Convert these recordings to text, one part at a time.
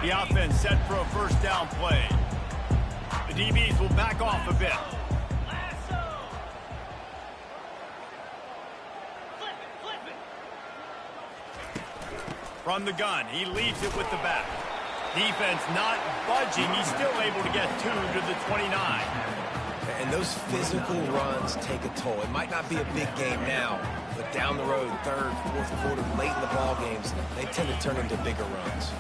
The offense set for a first down play. The DBs will back off a bit. From the gun, he leaves it with the back. Defense not budging. He's still able to get 2 to the 29. And those physical runs take a toll. It might not be a big game now, but down the road, third, fourth quarter, late in the ball games, they tend to turn into bigger runs.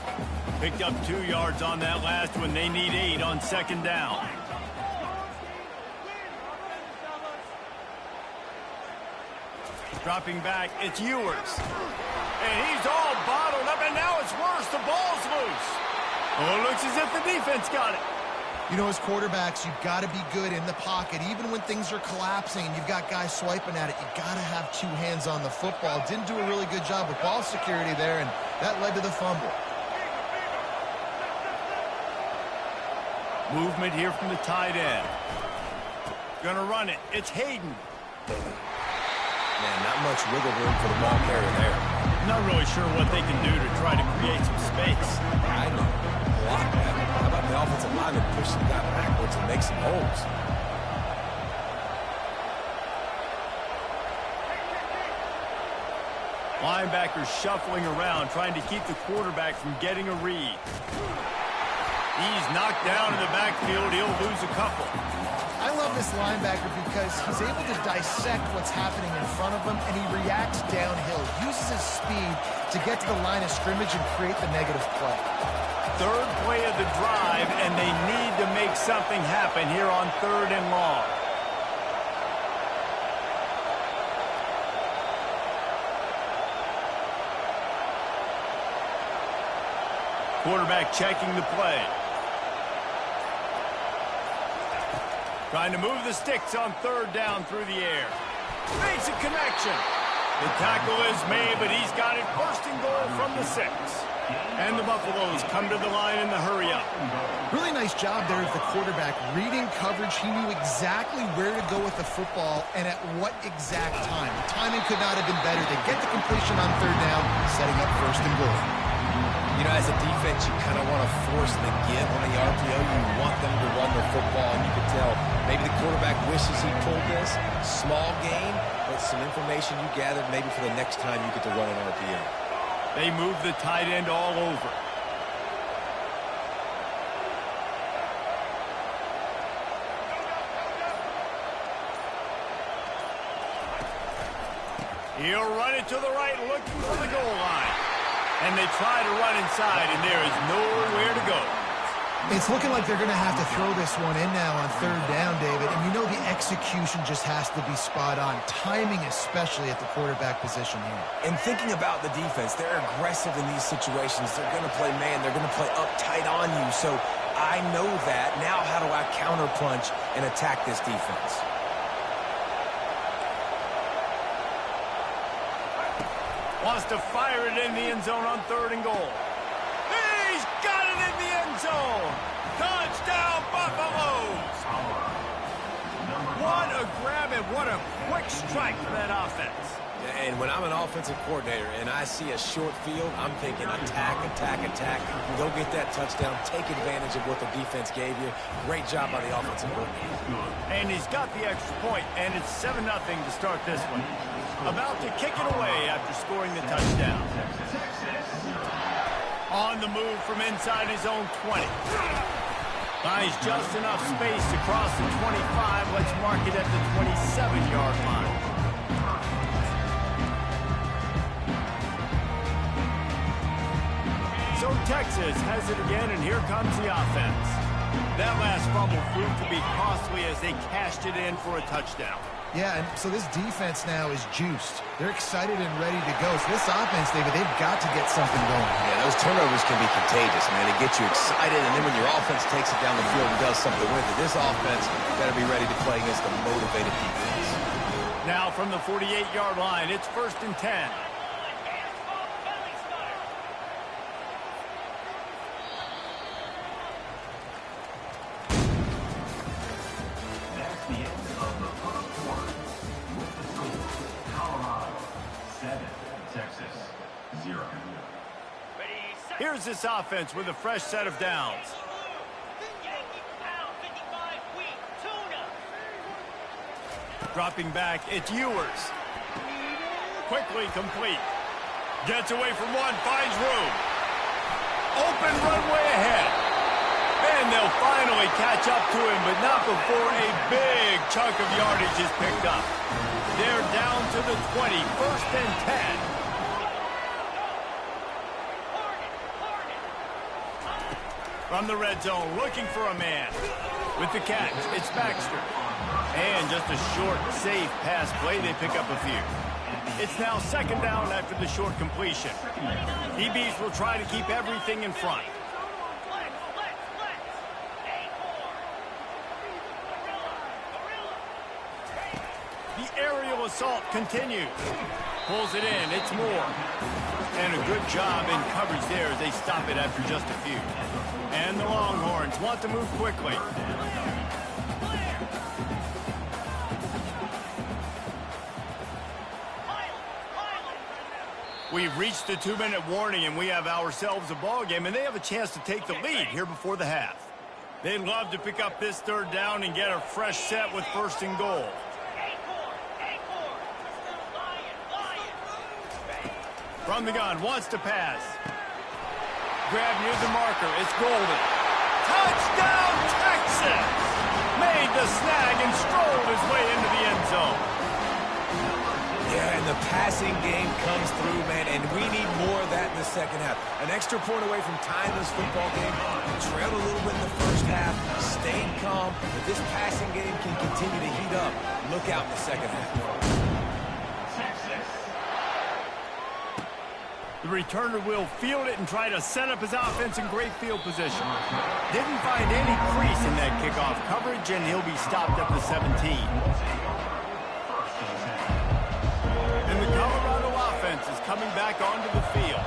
Picked up 2 yards on that last one. They need 8 on second down. Dropping back, it's Ewers. And he's all bottled up, and now it's worse. The ball's loose. Oh, it looks as if the defense got it. You know, as quarterbacks, you've got to be good in the pocket. Even when things are collapsing and you've got guys swiping at it, you've got to have 2 hands on the football. Didn't do a really good job with ball security there, and that led to the fumble. Movement here from the tight end. Gonna run it. It's Hayden. Man, not much wiggle room for the ball carrier there. Not really sure what they can do to try to create some space. I know. Block that. How about the offensive lineman push some guy backwards and make some holes? Linebackers shuffling around, trying to keep the quarterback from getting a read. He's knocked down in the backfield. He'll lose a couple. I love this linebacker because he's able to dissect what's happening in front of him, and he reacts downhill, uses his speed to get to the line of scrimmage and create the negative play. Third play of the drive, and they need to make something happen here on 3rd and long. Quarterback checking the play. Trying to move the sticks on 3rd down through the air. Makes a connection. The tackle is made, but he's got it 1st and goal from the 6. And the Buffaloes come to the line in the hurry-up. Really nice job there of the quarterback. Reading coverage, he knew exactly where to go with the football and at what exact time. The timing could not have been better. They get the completion on 3rd down, setting up 1st and goal. You know, as a defense, you kind of want to force the give on the RPO. You want them to run the football, and you can tell maybe the quarterback wishes he pulled this. Small gain, but some information you gathered maybe for the next time you get to run an RPO. They move the tight end all over. He'll run it to the right, looking for the goal line. And they try to run inside, and there is nowhere to go. It's looking like they're going to have to throw this one in now on 3rd down, David. And you know the execution just has to be spot on. Timing especially at the quarterback position here. And thinking about the defense, they're aggressive in these situations. They're going to play man. They're going to play up tight on you. So I know that. Now how do I counterpunch and attack this defense? Wants to fire it in the end zone on 3rd and goal. He's got it in the end zone. Touchdown, Buffaloes. What a grab and what a quick strike for that offense. And when I'm an offensive coordinator and I see a short field, I'm thinking attack, attack, attack. Go get that touchdown. Take advantage of what the defense gave you. Great job by the offensive coordinator. And he's got the extra point, and it's 7-0 to start this one. About to kick it away after scoring the touchdown. On the move from inside his own 20. Buys just enough space to cross the 25. Let's mark it at the 27-yard line. So Texas has it again, and here comes the offense. That last fumble proved to be costly as they cashed it in for a touchdown. Yeah, and so this defense now is juiced. They're excited and ready to go. So this offense, David, they've got to get something going. Yeah, those turnovers can be contagious, man. They get you excited, and then when your offense takes it down the field and does something with it, this offense got to be ready to play against a motivated defense. Now from the 48-yard line, it's 1st and 10. Here's this offense with a fresh set of downs. Dropping back, it's Ewers. Quickly complete. Gets away from one, finds room. Open runway ahead. And they'll finally catch up to him, but not before a big chunk of yardage is picked up. They're down to the 20, 1st and 10. From the red zone, looking for a man. With the catch, it's Baxter. And just a short, safe pass play, they pick up a few. It's now 2nd down after the short completion. DBs will try to keep everything in front. The aerial assault continues. Pulls it in, it's Moore. And a good job in coverage there as they stop it after just a few. And the Longhorns want to move quickly. We've reached the 2-minute warning, and we have ourselves a ball game, and they have a chance to take the lead here before the half. They'd love to pick up this 3rd down and get a fresh set with 1st and goal. From the gun, wants to pass. Grab near the marker, it's Golden. Touchdown, Texas! Made the snag and strolled his way into the end zone. Yeah, and the passing game comes through, man, and we need more of that in the 2nd half. An extra point away from tying this football game. We trailed a little bit in the 1st half, stayed calm. If this passing game can continue to heat up, look out in the 2nd half. The returner will field it and try to set up his offense in great field position. Didn't find any crease in that kickoff coverage, and he'll be stopped at the 17. And the Colorado offense is coming back onto the field.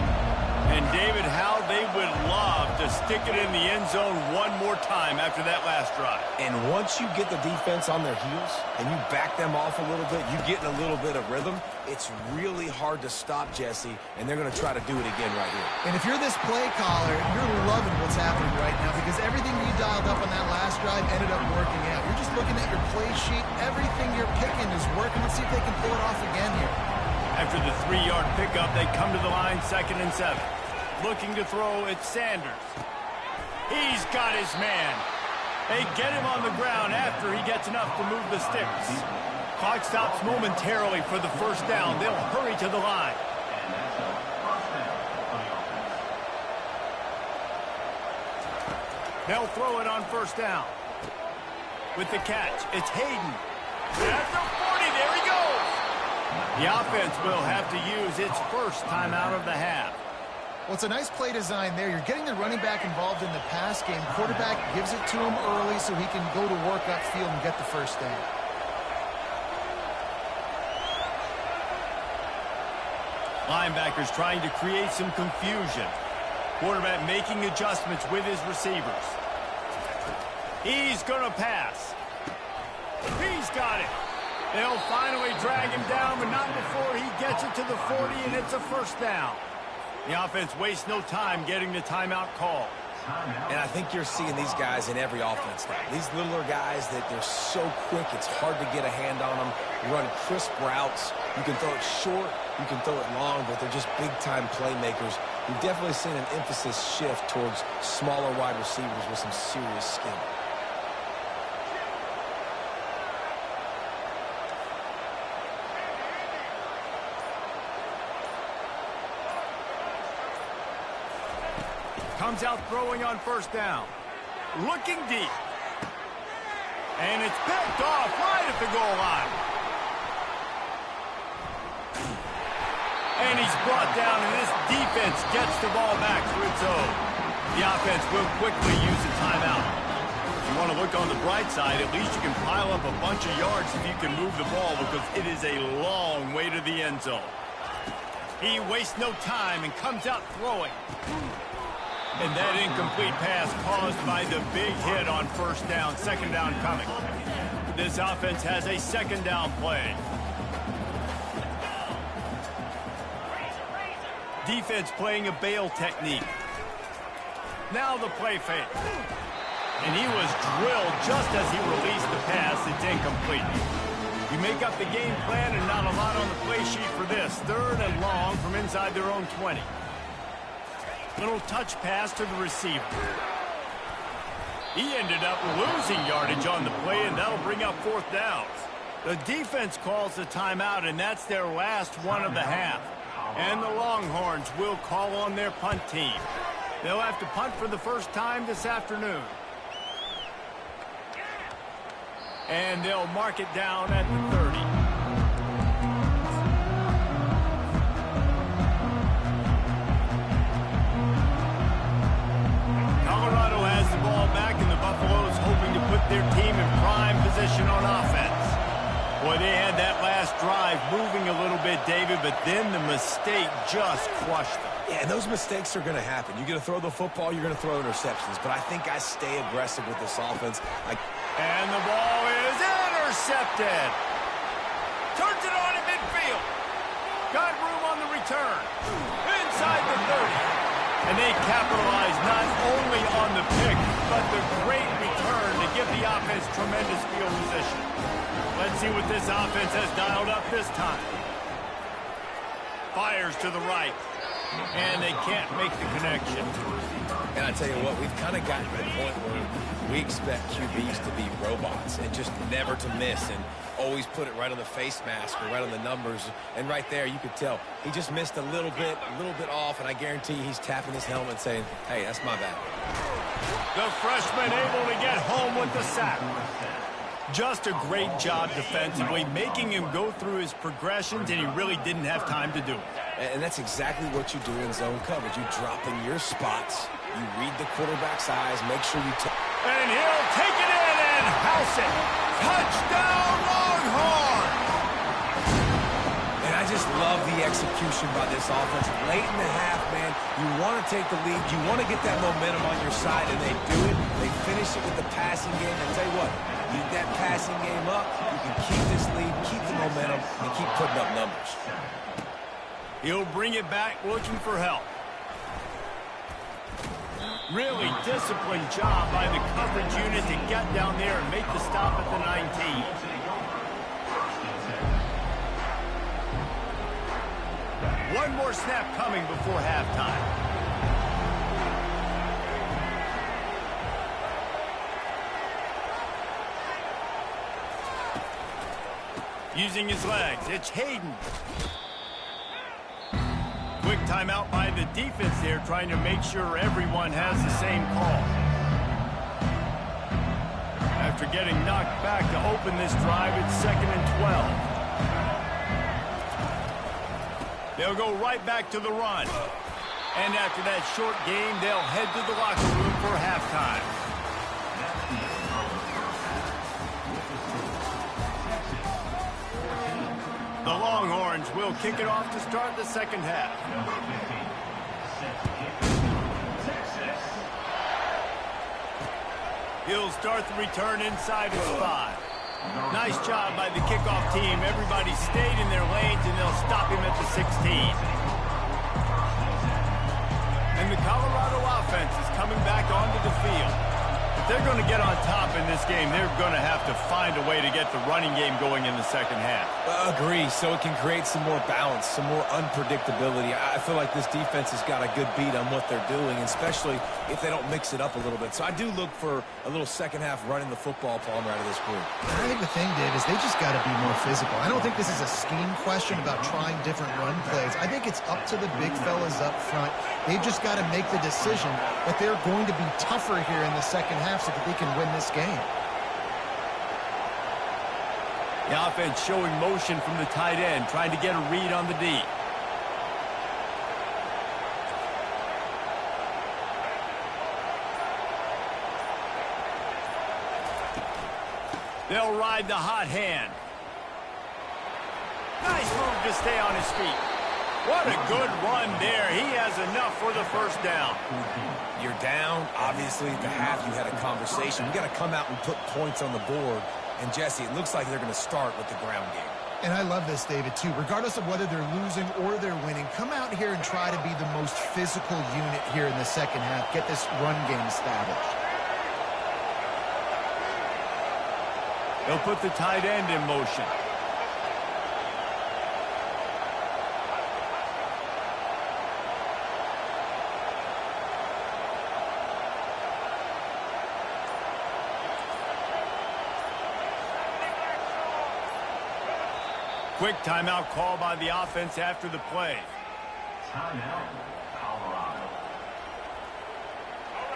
And David, how they would love to stick it in the end zone one more time after that last drive. And once you get the defense on their heels and you back them off a little bit, you get in a little bit of rhythm, it's really hard to stop, Jesse, and they're going to try to do it again right here. And if you're this play caller, you're loving what's happening right now because everything you dialed up on that last drive ended up working out. You're just looking at your play sheet. Everything you're picking is working. Let's see if they can pull it off again here. After the 3-yard pickup, they come to the line, 2nd and 7. Looking to throw, it's Sanders. He's got his man. They get him on the ground after he gets enough to move the sticks. Clock stops momentarily for the 1st down. They'll hurry to the line. They'll throw it on 1st down. With the catch, it's Hayden. At the 40, there he goes. The offense will have to use its 1st timeout of the half. Well, it's a nice play design there. You're getting the running back involved in the pass game. Quarterback gives it to him early so he can go to work upfield and get the 1st down. Linebackers trying to create some confusion. Quarterback making adjustments with his receivers. He's going to pass. He's got it. They'll finally drag him down, but not before he gets it to the 40, and it's a 1st down. The offense wastes no time getting the timeout call. And I think you're seeing these guys in every offense now. These littler guys that they're so quick, it's hard to get a hand on them. Run crisp routes. You can throw it short, you can throw it long, but they're just big-time playmakers. We've definitely seen an emphasis shift towards smaller wide receivers with some serious skill. Comes out throwing on 1st down. Looking deep. And it's picked off right at the goal line. And he's brought down, and this defense gets the ball back to its own. The offense will quickly use a timeout. If you want to look on the bright side, at least you can pile up a bunch of yards if you can move the ball because it is a long way to the end zone. He wastes no time and comes out throwing. And that incomplete pass caused by the big hit on 1st down, 2nd down coming. This offense has a 2nd down play. Defense playing a bail technique. Now the play fake. And he was drilled just as he released the pass. It's incomplete. You make up the game plan and not a lot on the play sheet for this. 3rd and long from inside their own 20. Little touch pass to the receiver. He ended up losing yardage on the play, and that'll bring up 4th downs. The defense calls the timeout, and that's their last one of the half. And the Longhorns will call on their punt team. They'll have to punt for the first time this afternoon. And they'll mark it down at the 30. Colorado has the ball back, and the Buffaloes hoping to put their team in prime position on offense. Boy, they had that last drive moving a little bit, David, but then the mistake just crushed them. Yeah, and those mistakes are going to happen. You're going to throw the football, you're going to throw interceptions. But I think I stay aggressive with this offense. And the ball is intercepted. Turns it on in midfield. Got room on the return. Inside the 30. And they capitalize not only on the pick, but the great return to give the offense tremendous field position. Let's see what this offense has dialed up this time. Fires to the right. And they can't make the connection. And I tell you what, we've kind of gotten to the point where we expect QBs to be robots and just never to miss and always put it right on the face mask or right on the numbers. And right there, you could tell he just missed a little bit off, and I guarantee he's tapping his helmet saying, hey, that's my bad. The freshman able to get home with the sack. Just a great job defensively, making him go through his progressions, and he really didn't have time to do it. And that's exactly what you do in zone coverage. You drop in your spots, you read the quarterback's eyes, make sure you and he'll take it in and house it. Touchdown, Longhorn! And I just love the execution by this offense. Late in the half, man, you want to take the lead. You want to get that momentum on your side, and they do it. They finish it with the passing game. And tell you what, you get that passing game up, you can keep this lead, keep the momentum, and keep putting up numbers. He'll bring it back looking for help. Really disciplined job by the coverage unit to get down there and make the stop at the 19. One more snap coming before halftime. Using his legs, it's Hayden. Quick timeout by the defense there, trying to make sure everyone has the same call. After getting knocked back to open this drive, it's 2nd and 12. They'll go right back to the run. And after that short game, they'll head to the locker room for halftime. The Longhorns will kick it off to start the second half. He'll start the return inside his 5. Nice job by the kickoff team. Everybody stayed in their lanes, and they'll stop him at the 16. And the Colorado offense is coming back onto the field. If they're going to get on top in this game, they're going to have to find a way to get the running game going in the second half. Agree, so it can create some more balance, some more unpredictability. I feel like this defense has got a good beat on what they're doing, especially if they don't mix it up a little bit. So I do look for a little second half running the football, Palmer, out of this group. I think the thing, Dave, is they just got to be more physical. I don't think this is a scheme question about trying different run plays. I think it's up to the big fellas up front. They've just got to make the decision that they're going to be tougher here in the second half so that they can win this game. The offense showing motion from the tight end, trying to get a read on the D. They'll ride the hot hand. Nice move to stay on his feet. What a good run there. He has enough for the first down. You're down. Obviously, at the half, you had a conversation. You got to come out and put points on the board. And, Jesse, it looks like they're going to start with the ground game. And I love this, David, too. Regardless of whether they're losing or they're winning, come out here and try to be the most physical unit here in the second half. Get this run game established. They'll put the tight end in motion. Quick timeout call by the offense after the play. Timeout, Colorado.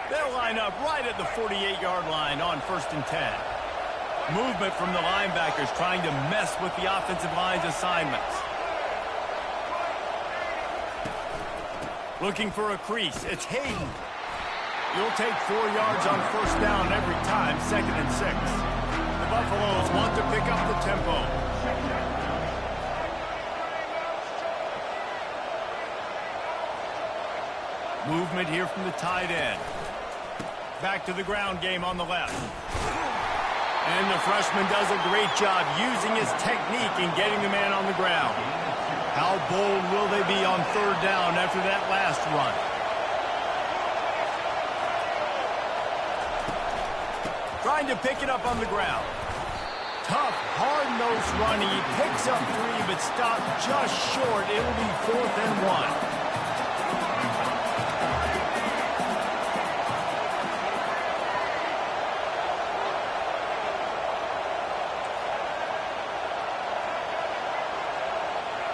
They'll line up right at the 48-yard line on 1st and 10. Movement from the linebackers trying to mess with the offensive line's assignments. Looking for a crease. It's Hayden. You'll take 4 yards on 1st down every time, 2nd and 6. The Buffaloes want to pick up the tempo. Movement here from the tight end. Back to the ground game on the left. And the freshman does a great job using his technique in getting the man on the ground. How bold will they be on 3rd down after that last run? Trying to pick it up on the ground. Tough, hard-nosed running. He picks up 3, but stopped just short. It'll be 4th and 1.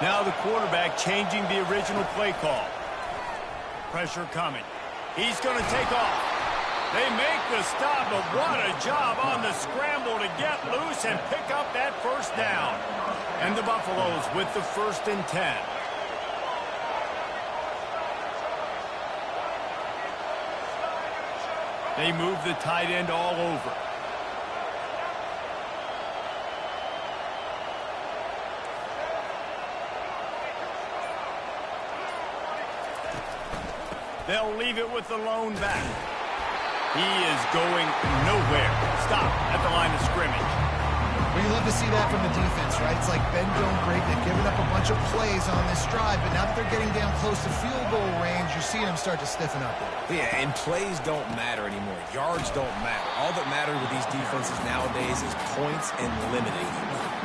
Now the quarterback changing the original play call. Pressure coming. He's going to take off. They make the stop, but what a job on the scramble to get loose and pick up that 1st down. And the Buffaloes with the 1st and 10. They move the tight end all over. They'll leave it with the lone back. He is going nowhere. Stop at the line of scrimmage. Well, you love to see that from the defense, right? It's like bend, don't break. They've given up a bunch of plays on this drive, but now that they're getting down close to field goal range, you're seeing them start to stiffen up there. Yeah, and plays don't matter anymore. Yards don't matter. All that matters with these defenses nowadays is points and limiting them.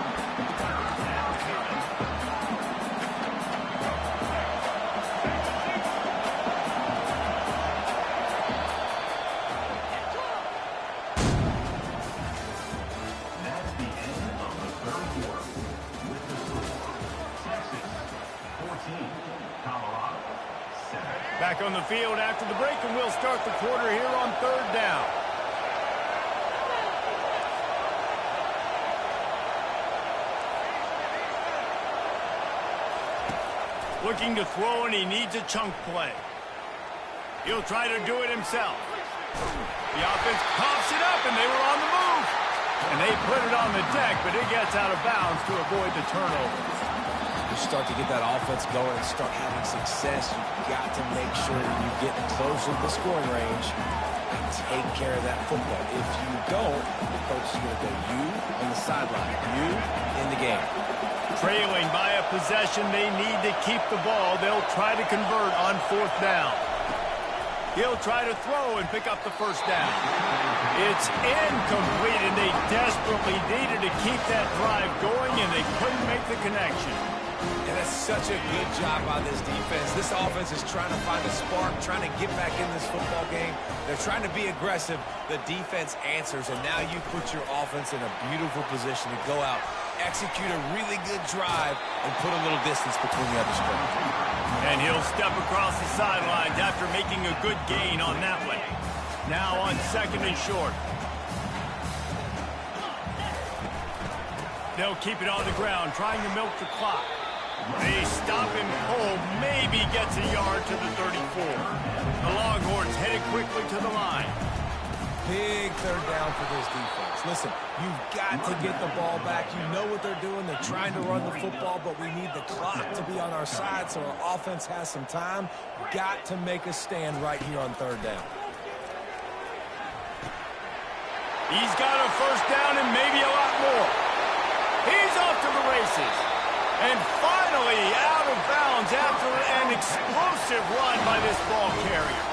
Back on the field after the break, and we'll start the quarter here on 3rd down. Looking to throw, and he needs a chunk play. He'll try to do it himself. The offense pops it up, and they were on the move. And they put it on the deck, but it gets out of bounds to avoid the turnover. You start to get that offense going and start having success, you've got to make sure you get closer to the scoring range and take care of that football. If you don't, the coach is going to go you on the sideline, you in the game. Trailing by a possession, they need to keep the ball. They'll try to convert on 4th down. He'll try to throw and pick up the 1st down. It's incomplete, and they desperately needed to keep that drive going, and they couldn't make the connection. And that's such a good job by this defense. This offense is trying to find a spark, trying to get back in this football game. They're trying to be aggressive. The defense answers, and now you put your offense in a beautiful position to go out, execute a really good drive, and put a little distance between the other squad. And he'll step across the sidelines after making a good gain on that one. Now on 2nd and short. They'll keep it on the ground, trying to milk the clock. They stop him cold, maybe gets a yard to the 34. The Longhorns headed quickly to the line. Big 3rd down for this defense. Listen, you've got to get the ball back. You know what they're doing. They're trying to run the football, but we need the clock to be on our side so our offense has some time. Got to make a stand right here on 3rd down. He's got a 1st down and maybe a lot more. He's off to the races. And finally out of bounds after an explosive run by this ball carrier.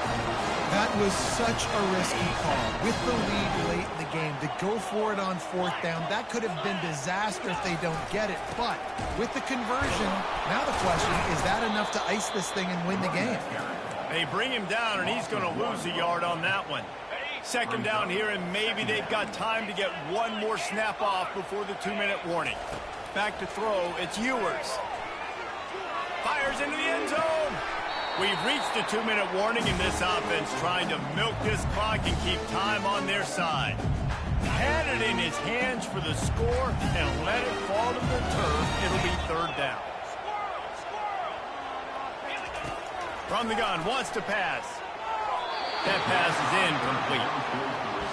That was such a risky call. With the lead late in the game, to go for it on fourth down, that could have been disaster if they don't get it. But with the conversion, now the question, is that enough to ice this thing and win the game? They bring him down, and he's going to lose a yard on that one. Second down here, and maybe they've got time to get one more snap off before the 2-minute warning. Back to throw, it's Ewers. Fires into the end zone. We've reached the 2-minute warning, and this offense trying to milk this clock and keep time on their side. Had it in his hands for the score and let it fall to the turf. It'll be third down. From the gun, wants to pass. That pass is incomplete.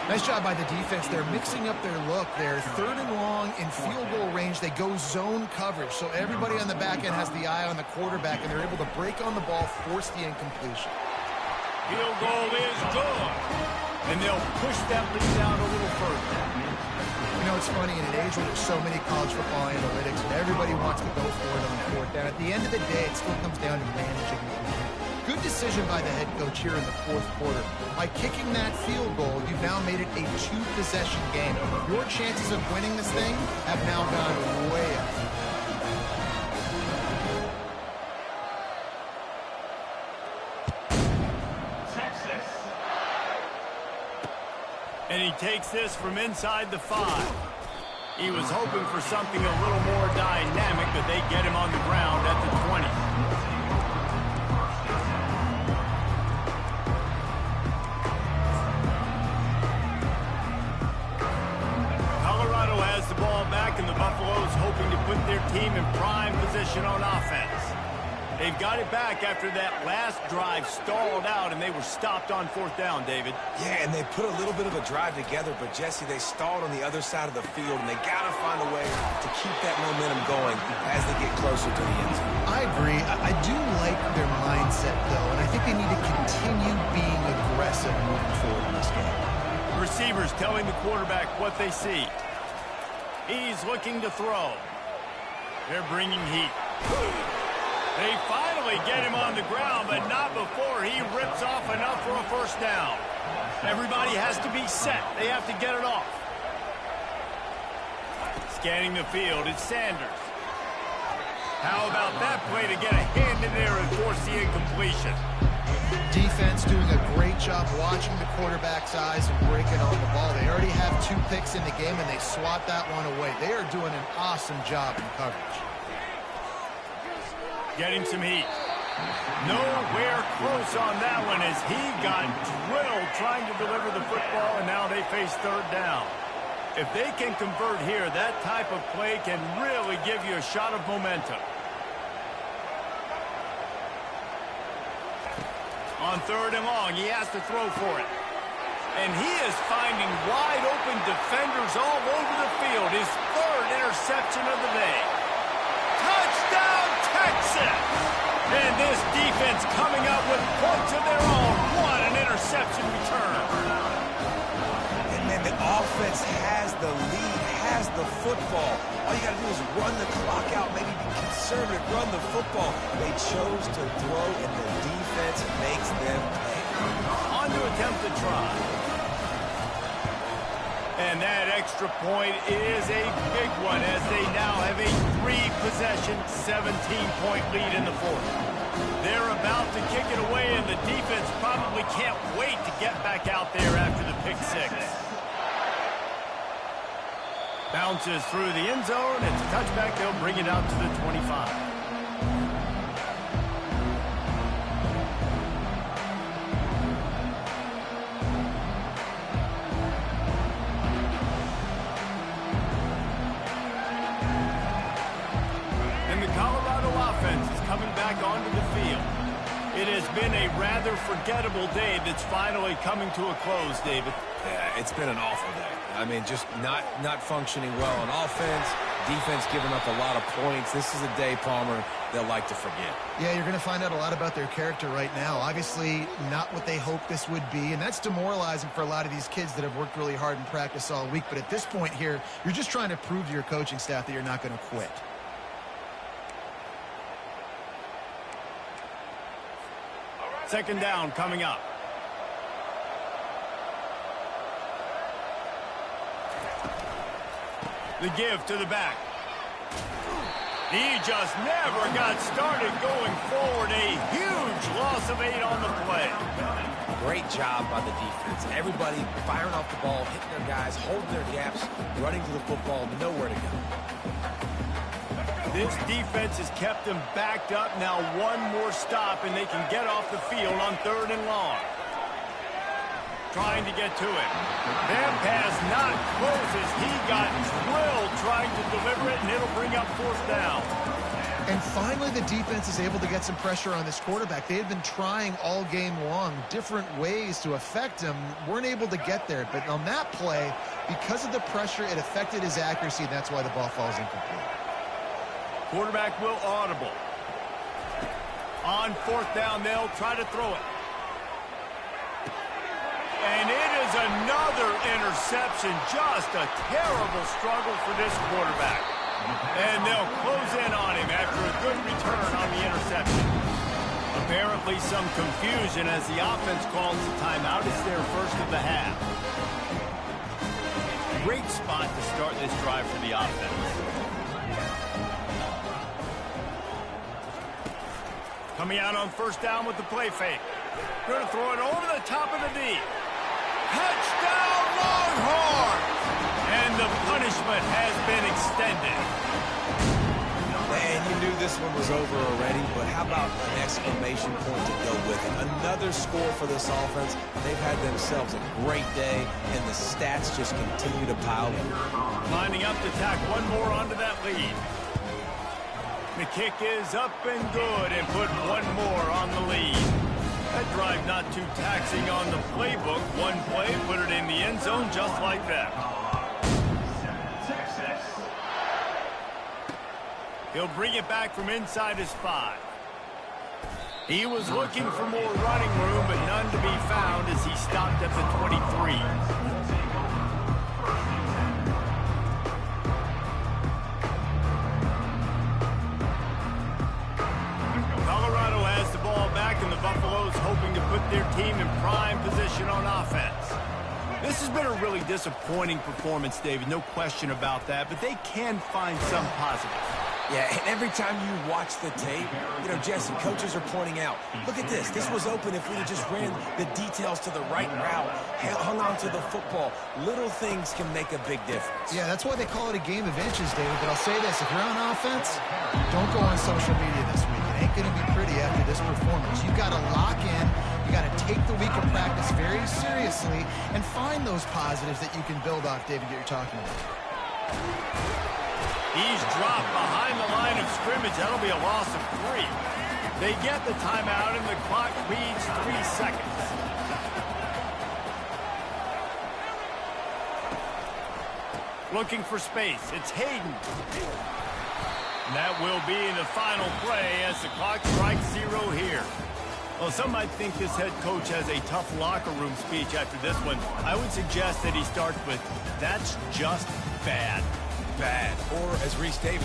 Nice job by the defense. They're mixing up their look there. Third and long in field goal range. They go zone coverage. So everybody on the back end has the eye on the quarterback, and they're able to break on the ball, force the incompletion. Field goal is good. And they'll push that lead down a little further. You know, it's funny, in an age where there's so many college football analytics and everybody wants to go for it on fourth down, at the end of the day, it still comes down to managing the game. Good decision by the head coach here in the fourth quarter. By kicking that field goal, you've now made it a two-possession game. Your chances of winning this thing have now gone way up. And he takes this from inside the 5. He was hoping for something a little more dynamic, but they get him on the ground at the 20. And the Buffaloes hoping to put their team in prime position on offense. They've got it back after that last drive stalled out, and they were stopped on fourth down, David. Yeah, and they put a little bit of a drive together, but, Jesse, they stalled on the other side of the field, and they got to find a way to keep that momentum going as they get closer to the end zone. I agree. I do like their mindset, though, and I think they need to continue being aggressive moving forward in this game. Receivers telling the quarterback what they see. He's looking to throw. They're bringing heat. They finally get him on the ground, but not before he rips off enough for a first down. Everybody has to be set. They have to get it off. Scanning the field, it's Sanders. How about that play to get a hand in there and force the incompletion? Defense doing a great job watching the quarterback's eyes and breaking on the ball. They already have 2 picks in the game, and they swat that one away. They are doing an awesome job in coverage. Getting some heat. Nowhere close on that one as he got drilled trying to deliver the football, and now they face third down. If they can convert here, that type of play can really give you a shot of momentum. On third and long, he has to throw for it. And he is finding wide-open defenders all over the field. His third interception of the day. Touchdown, Texas! And this defense coming up with points of their own. What an interception return. And then the offense has the lead, has the football. All you got to do is run the clock out, maybe be conservative, run the football. They chose to throw, and the defense makes them pay. On to attempt to try. And that extra point is a big one as they now have a 3-possession, 17-point lead in the fourth. They're about to kick it away, and the defense probably can't wait to get back out there after the pick 6. Bounces through the end zone. It's a touchback. They'll bring it out to the 25. Onto the field. It has been a rather forgettable day that's finally coming to a close, David. Yeah, it's been an awful day. I mean, just not functioning well on offense, defense giving up a lot of points. This is a day, Palmer, they'll like to forget. Yeah, you're going to find out a lot about their character right now. Obviously, not what they hoped this would be, and that's demoralizing for a lot of these kids that have worked really hard in practice all week. But at this point here, you're just trying to prove to your coaching staff that you're not going to quit. Second down coming up. The give to the back. He just never got started going forward. A huge loss of 8 on the play. Great job by the defense. Everybody firing off the ball, hitting their guys, holding their gaps, running to the football, nowhere to go. This defense has kept them backed up. Now one more stop, and they can get off the field on 3rd and long. Trying to get to it. That pass not close as he got drilled trying to deliver it, and it'll bring up 4th down. And finally, the defense is able to get some pressure on this quarterback. They had been trying all game long different ways to affect him. Weren't able to get there. But on that play, because of the pressure, it affected his accuracy, and that's why the ball falls incomplete. Quarterback will audible. On 4th down, they'll try to throw it. And it is another interception. Just a terrible struggle for this quarterback. And they'll close in on him after a good return on the interception. Apparently some confusion as the offense calls the timeout. It's their first of the half. Great spot to start this drive for the offense. Coming out on 1st down with the play fake. Going to throw it over the top of the D. Touchdown, Longhorns! And the punishment has been extended. Man, you knew this one was over already, but how about an exclamation point to go with it? Another score for this offense. They've had themselves a great day, and the stats just continue to pile in. Lining up to tack one more onto that lead. The kick is up and good, and put one more on the lead. That drive not too taxing on the playbook. One play, put it in the end zone just like that. He'll bring it back from inside his 5. He was looking for more running room, but none to be found as he stopped at the 23. And the Buffaloes hoping to put their team in prime position on offense. This has been a really disappointing performance, David, no question about that, but they can find some positives. Yeah, and every time you watch the tape, you know, Jesse, coaches are pointing out, look at this. This was open if we had just ran the details to the right route, hung on to the football. Little things can make a big difference. Yeah, that's why they call it a game of inches, David. But I'll say this, if you're on offense, don't go on social media this week. It ain't going to be pretty after this performance. You've got to lock in. You got to take the week of practice very seriously and find those positives that you can build off, David, that you're talking about. He's dropped behind the line of scrimmage. That'll be a loss of 3. They get the timeout, and the clock reads 3 seconds. Looking for space. It's Hayden. And that will be the final play as the clock strikes 0 here. Well, some might think this head coach has a tough locker room speech after this one. I would suggest that he starts with, "That's just bad." Bad. Or, as Reese Davis